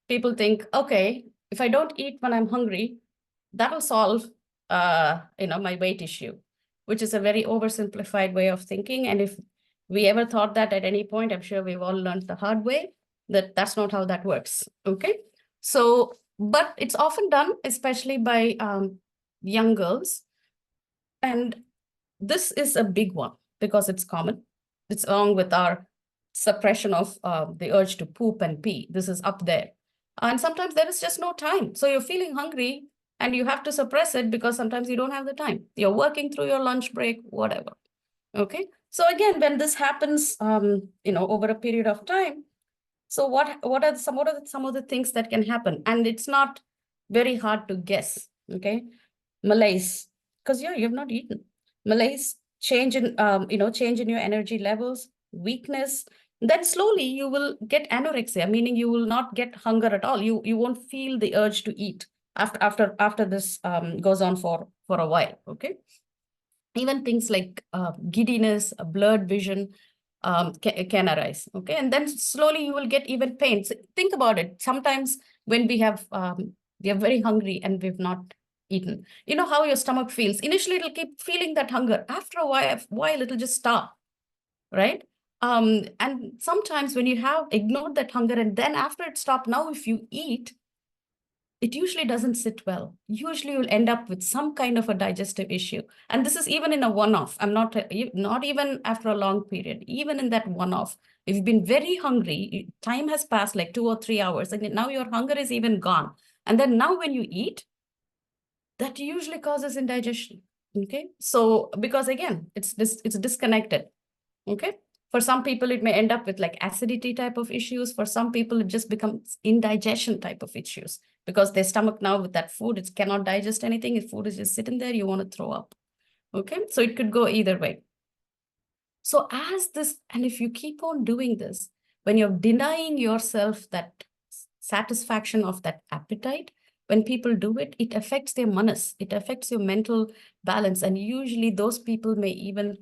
people think, okay, if I don't eat when I'm hungry, that'll solve my weight issue, which is a very oversimplified way of thinking. And if we ever thought that at any point, I'm sure we've all learned the hard way that that's not how that works. Okay. So, but it's often done, especially by young girls. And this is a big one because it's common. It's along with our suppression of the urge to poop and pee. This is up there. And sometimes there is just no time. So you're feeling hungry and you have to suppress it because sometimes you don't have the time. You're working through your lunch break, whatever. Okay. So again, when this happens, over a period of time, so what are some of the things that can happen? And it's not very hard to guess. Okay. Malaise, because you've not eaten. Malaise, change in your energy levels, weakness. Then slowly you will get anorexia, meaning you will not get hunger at all. You won't feel the urge to eat after this goes on for a while. Okay. Even things like giddiness, blurred vision can arise. Okay. And then slowly you will get even pain. So think about it. Sometimes when we are very hungry and we've not eaten, you know how your stomach feels. Initially, it'll keep feeling that hunger. After a while it'll just stop, right? And sometimes when you have ignored that hunger and then after it stopped, now if you eat, it usually doesn't sit well. Usually you'll end up with some kind of a digestive issue. And this is even in a one-off. I'm not even after a long period, even in that one-off. If you've been very hungry, time has passed like 2 or 3 hours, and now your hunger is even gone. And then now when you eat, that usually causes indigestion. Okay. So because again, it's disconnected. Okay. For some people, it may end up with like acidity type of issues. For some people, it just becomes indigestion type of issues because their stomach now with that food, it cannot digest anything. If food is just sitting there, you want to throw up. Okay. So it could go either way. So and if you keep on doing this, when you're denying yourself that satisfaction of that appetite, when people do it, it affects their manas, it affects your mental balance. And usually those people may even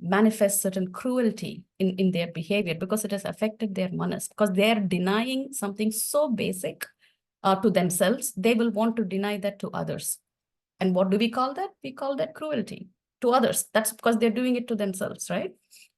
manifest certain cruelty in their behavior because it has affected their manas, because they're denying something so basic to themselves. They will want to deny that to others. And what do we call that? We call that cruelty to others. That's because they're doing it to themselves, right?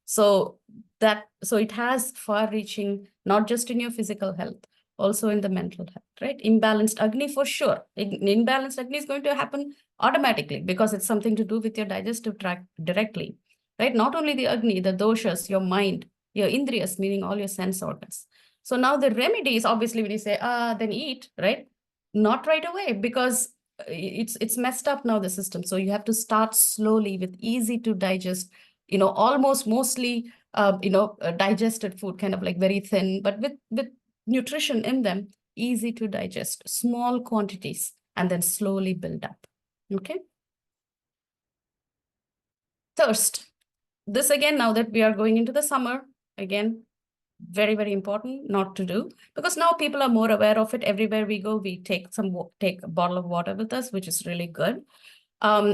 So it has far-reaching, not just in your physical health, also in the mental health, right? Imbalanced Agni for sure. Imbalanced Agni is going to happen automatically because it's something to do with your digestive tract directly, right? Not only the Agni, the doshas, your mind, your indriyas, meaning all your sense organs. So now the remedy is obviously when you say, then eat, right? Not right away because it's messed up now, the system. So you have to start slowly with easy to digest, almost mostly, digested food, kind of like very thin, but with nutrition in them, easy to digest, small quantities, and then slowly build up. Okay. Thirst. This again, now that we are going into the summer, again, very, very important not to do, because now people are more aware of it. Everywhere we go, we take a bottle of water with us, which is really good.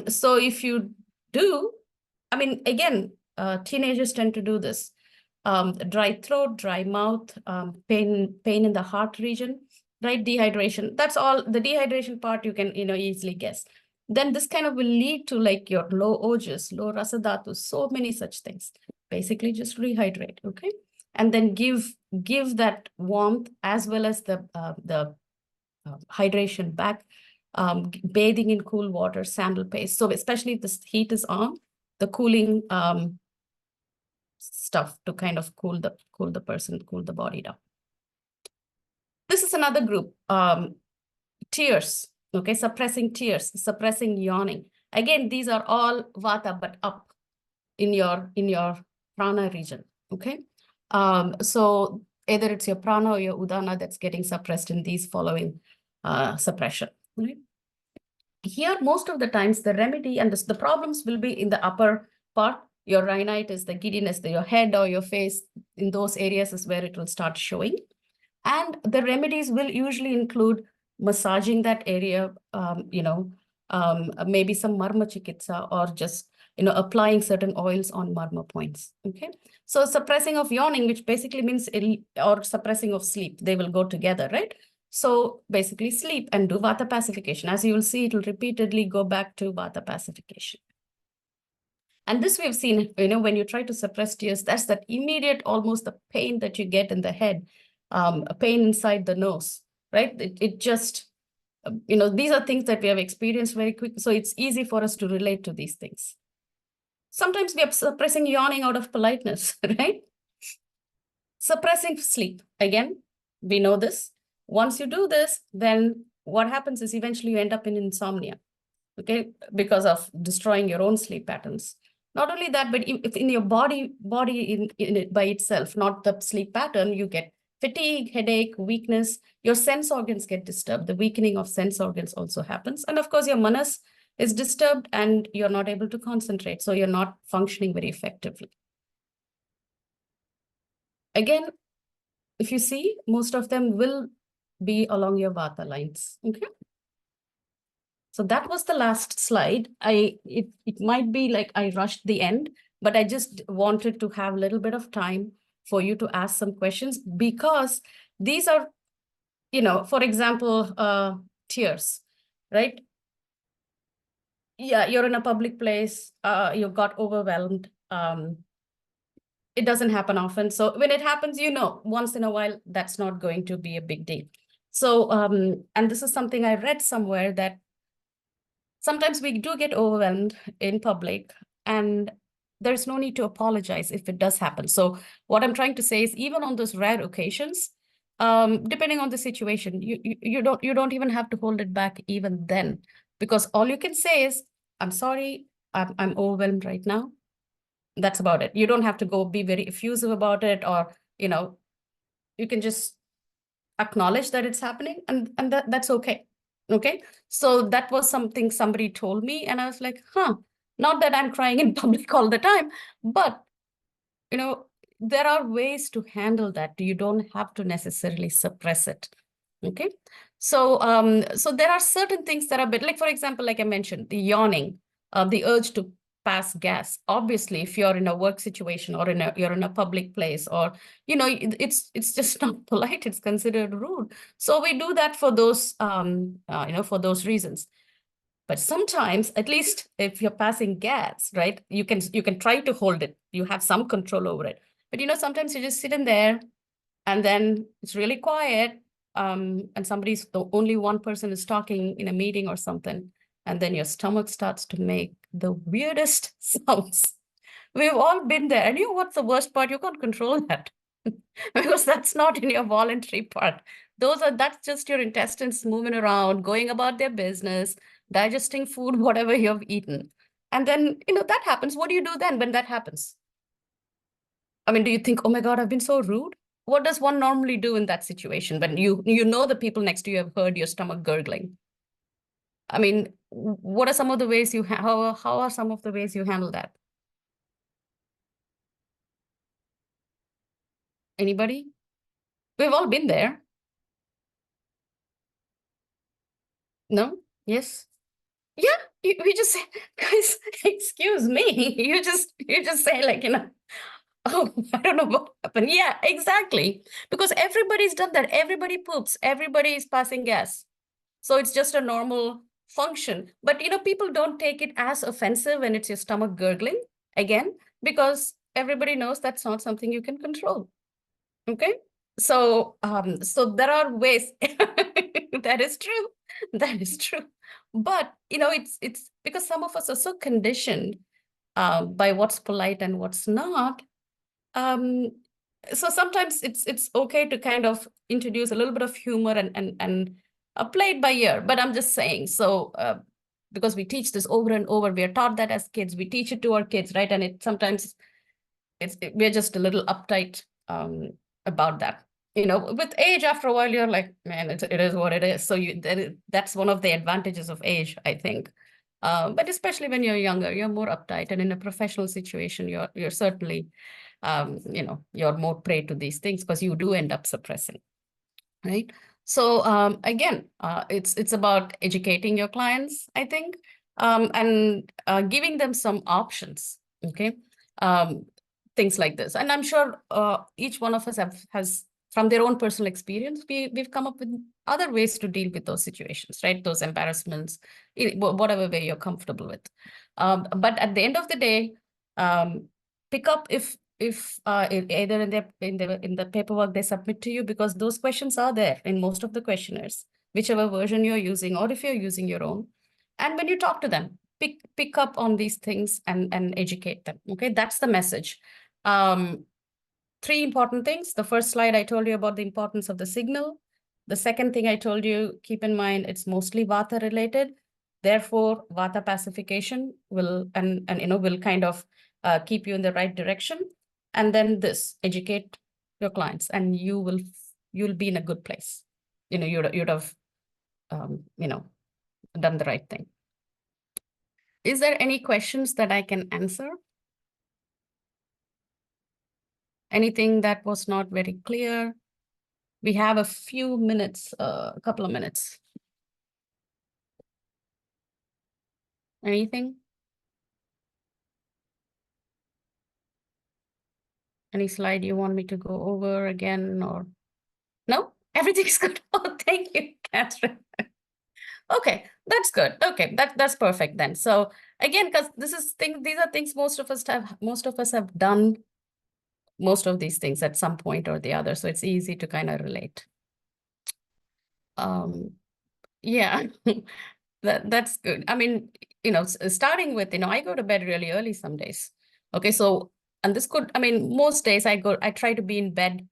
So if you do, I mean, again, teenagers tend to do this. Dry throat, dry mouth, pain in the heart region, right? Dehydration. That's all. The dehydration part you can easily guess. Then this kind of will lead to like your low ojas, low rasadhatu, so many such things. Basically, just rehydrate. Okay. and then give that warmth as well as the hydration back, bathing in cool water, sandal paste. So especially if the heat is on, the cooling stuff to kind of cool the person, cool the body down. This is another group, tears, okay, suppressing tears, suppressing yawning. Again, these are all vata, but up in your prana region, okay? So either it's your prana or your udana that's getting suppressed in these following suppression, right? Here, most of the times, the remedy and the problems will be in the upper part. Your rhinitis, the giddiness, your head or your face, in those areas is where it will start showing. And the remedies will usually include massaging that area, maybe some marma chikitsa, or just, applying certain oils on marma points, okay? So suppressing of yawning, which basically means, or suppressing of sleep, they will go together, right? So basically sleep and do vata pacification. As you will see, it will repeatedly go back to vata pacification. And this we've seen, when you try to suppress tears, that's that immediate, almost the pain that you get in the head, a pain inside the nose, right? It just, these are things that we have experienced very quick. So it's easy for us to relate to these things. Sometimes we are suppressing yawning out of politeness, right? Suppressing sleep. Again, we know this. Once you do this, then what happens is eventually you end up in insomnia, okay, because of destroying your own sleep patterns. Not only that, but if in your body in it by itself, not the sleep pattern, you get fatigue, headache, weakness, your sense organs get disturbed. The weakening of sense organs also happens. And of course, your manas is disturbed and you're not able to concentrate. So you're not functioning very effectively. Again, if you see, most of them will be along your vata lines, okay? So that was the last slide. It might be like I rushed the end, but I just wanted to have a little bit of time for you to ask some questions, because these are, for example, tears, right? Yeah, you're in a public place, you got overwhelmed. It doesn't happen often. So when it happens, once in a while, that's not going to be a big deal. So, and this is something I read somewhere, that sometimes we do get overwhelmed in public, and there's no need to apologize if it does happen. So what I'm trying to say is, even on those rare occasions, depending on the situation, you don't even have to hold it back even then, because all you can say is, I'm sorry, I'm overwhelmed right now. That's about it. You don't have to go be very effusive about it, or you can just acknowledge that it's happening, and that's okay. Okay, so that was something somebody told me, and I was like, not that I'm crying in public all the time, but there are ways to handle that. You don't have to necessarily suppress it. Okay, so so there are certain things that are a bit, like, for example, like I mentioned, the yawning, the urge to pass gas. Obviously, if you're in a work situation, or you're in a public place, or it's just not polite, it's considered rude. So we do that for those for those reasons. But sometimes, at least if you're passing gas, right, you can try to hold it. You have some control over it. But sometimes you just sit in there, and then it's really quiet, and the only one person is talking in a meeting or something, and then your stomach starts to make the weirdest sounds. We've all been there. And what's the worst part? You can't control that because that's not in your voluntary part. That's just your intestines moving around, going about their business, digesting food, whatever you've eaten. And then, that happens. What do you do then when that happens? I mean, do you think, oh my God, I've been so rude? What does one normally do in that situation when the people next to you have heard your stomach gurgling? I mean, what are some of the ways how are some of the ways you handle that? Anybody? We've all been there. No? Yes? Yeah, we just say, guys, excuse me. You just say, like, oh, I don't know what happened. Yeah, exactly. Because everybody's done that. Everybody poops. Everybody is passing gas. So it's just a normal function. But, people don't take it as offensive when it's your stomach gurgling, again, because everybody knows that's not something you can control. Okay. So there are ways. That is true. That is true. But it's because some of us are so conditioned by what's polite and what's not. Um, so sometimes it's okay to kind of introduce a little bit of humor and play it by ear. But I'm just saying, because we teach this over and over, we are taught that as kids, we teach it to our kids, right? And it sometimes we're just a little uptight about that. With age, after a while, you're like, man, it is what it is. So that's one of the advantages of age, I think. But especially when you're younger, you're more uptight, and in a professional situation, you're certainly, you're more prey to these things because you do end up suppressing, right? So again, it's about educating your clients, I think, and giving them some options. Okay, um, things like this, and I'm sure each one of us has from their own personal experience, we've come up with other ways to deal with those situations, right? Those embarrassments, whatever way you're comfortable with. But at the end of the day, um, pick up if either in the paperwork they submit to you, because those questions are there in most of the questionnaires, whichever version you're using, or if you're using your own. And when you talk to them, pick up on these things and educate them. Okay, that's the message. um, Three important things. The first slide, I told you about the importance of the signal. The second thing I told you, keep in mind, it's mostly Vata related. Therefore, Vata pacification will kind of keep you in the right direction. And then this, educate your clients, and you'll be in a good place. You'd have done the right thing. Is there any questions that I can answer? Anything that was not very clear? We have a few minutes, a couple of minutes. Anything? Any slide you want me to go over again, or no? Everything's good. Oh, thank you, Catherine. Okay, that's good. Okay, that's perfect then. So again, because these are things most of us have done most of these things at some point or the other. So it's easy to kind of relate. Yeah. That's good. I mean, starting with, I go to bed really early some days. Okay, so, and most days I try to be in bed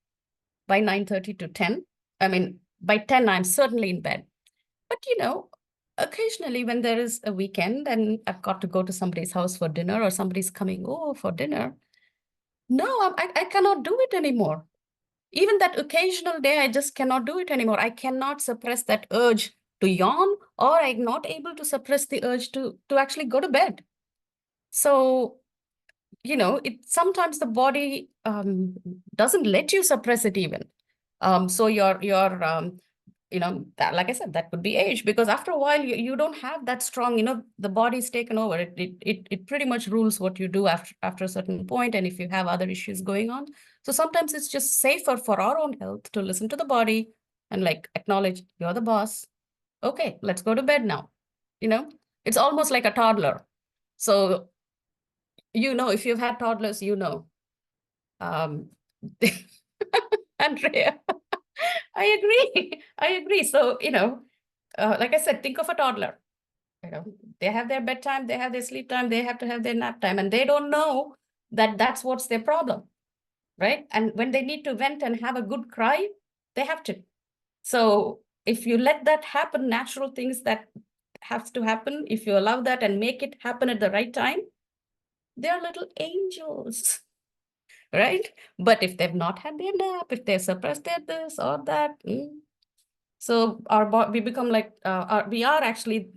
by 9:30 to 10. I mean, by 10, I'm certainly in bed. But, occasionally when there is a weekend and I've got to go to somebody's house for dinner, or somebody's coming over for dinner, no, I cannot do it anymore. Even that occasional day, I just cannot do it anymore. I cannot suppress that urge to yawn, or I'm not able to suppress the urge to actually go to bed. So, it sometimes the body doesn't let you suppress it even. So like I said, that could be age, because after a while you don't have that strong, the body's taken over. It pretty much rules what you do after a certain point, and if you have other issues going on. So sometimes it's just safer for our own health to listen to the body and like acknowledge you're the boss. Okay, let's go to bed now. It's almost like a toddler. So, if you've had toddlers, um, Andrea, I agree. I agree. So, like I said, think of a toddler. They have their bedtime, they have their sleep time, they have to have their nap time, and they don't know that that's what's their problem, right? And when they need to vent and have a good cry, they have to. So if you let that happen, natural things that have to happen, if you allow that and make it happen at the right time, they're little angels. Right? But if they've not had their nap, if they're suppressed their this or that, so we become like, we are actually